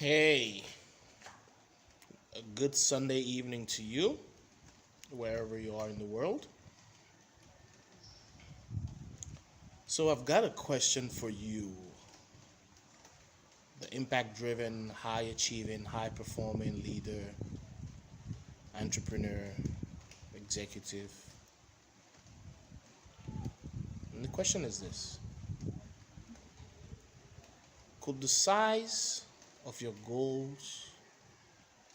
Hey, a good Sunday evening to you, wherever you are in the world. So, I've got a question for you. The impact driven, high achieving, high performing leader, entrepreneur, executive. And the question is this: could the size of your goals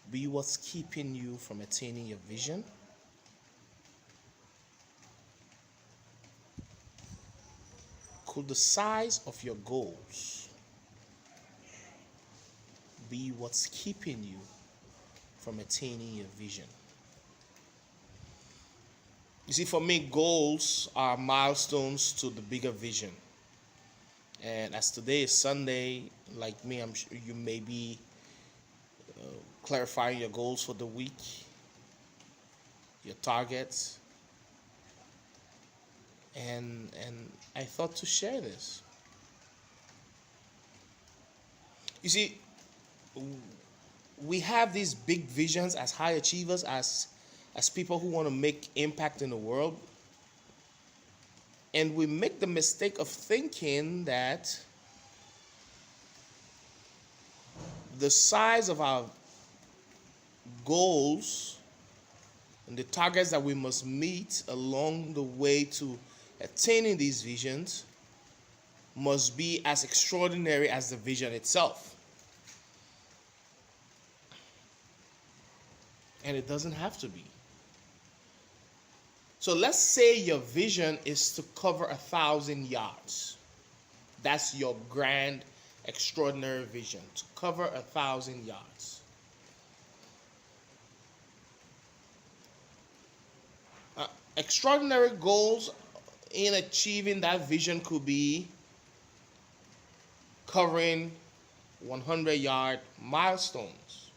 be what's keeping you from attaining your vision? Could the size of your goals be what's keeping you from attaining your vision? You see, for me, goals are milestones to the bigger vision. And as today is Sunday, like me, I'm sure you may be clarifying your goals for the week, your targets. And I thought to share this. You see, we have these big visions as high achievers, as people who want to make impact in the world. And we make the mistake of thinking that the size of our goals and the targets that we must meet along the way to attaining these visions must be as extraordinary as the vision itself. And it doesn't have to be. So let's say your vision is to cover 1,000 yards. That's your grand, extraordinary vision, to cover 1,000 yards. Extraordinary goals in achieving that vision could be covering 100-yard milestones.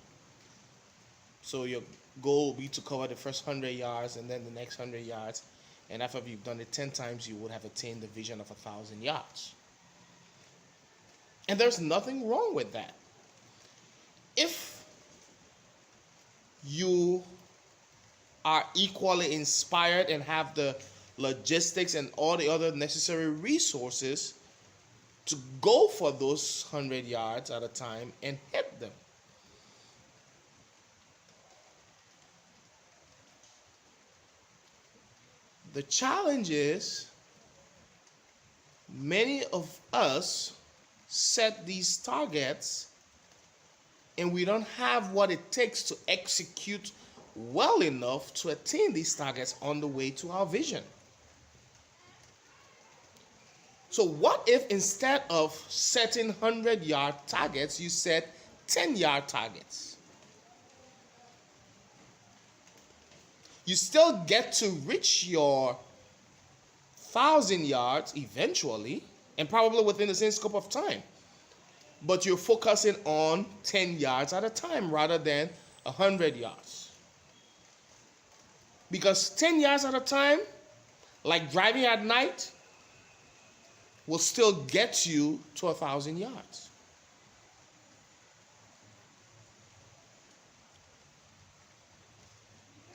So your goal will be to cover the first 100 yards and then the next 100 yards. And after you've done it 10 times, you would have attained the vision of 1,000 yards. And there's nothing wrong with that. If you are equally inspired and have the logistics and all the other necessary resources to go for those 100 yards at a time and hit them. The challenge is many of us set these targets and we don't have what it takes to execute well enough to attain these targets on the way to our vision. So what if instead of setting 100-yard targets, you set 10-yard targets? You still get to reach your 1,000 yards eventually, and probably within the same scope of time. But you're focusing on 10 yards at a time rather than 100 yards. Because 10 yards at a time, like driving at night, will still get you to 1,000 yards.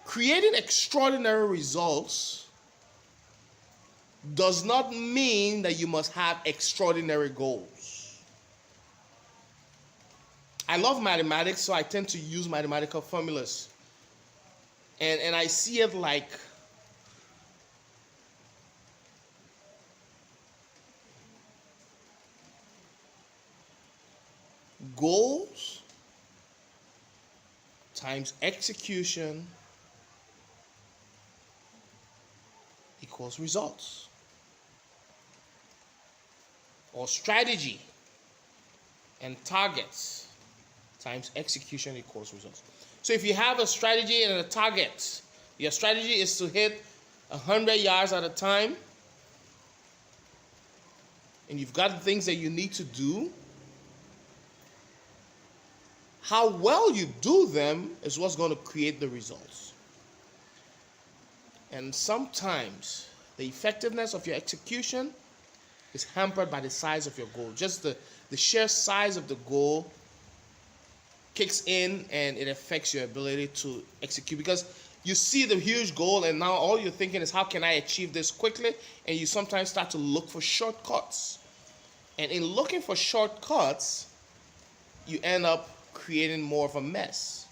Creating extraordinary results does not mean that you must have extraordinary goals. I love mathematics, so I tend to use mathematical formulas. And I see it like goals times execution equals results. Or strategy and targets times execution equals results. So if you have a strategy and a target, your strategy is to hit 100 yards at a time, and you've got the things that you need to do, how well you do them is what's going to create the results. And sometimes the effectiveness of your execution is hampered by the size of your goal. Just the sheer size of the goal kicks in and it affects your ability to execute, because you see the huge goal and now all you're thinking is how can I achieve this quickly, and you sometimes start to look for shortcuts, and in looking for shortcuts you end up creating more of a mess.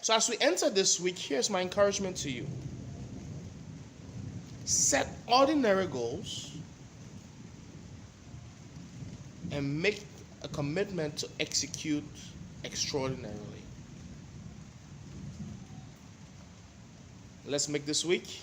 So as we enter this week, here's my encouragement to you: set ordinary goals and make a commitment to execute extraordinarily. Let's make this week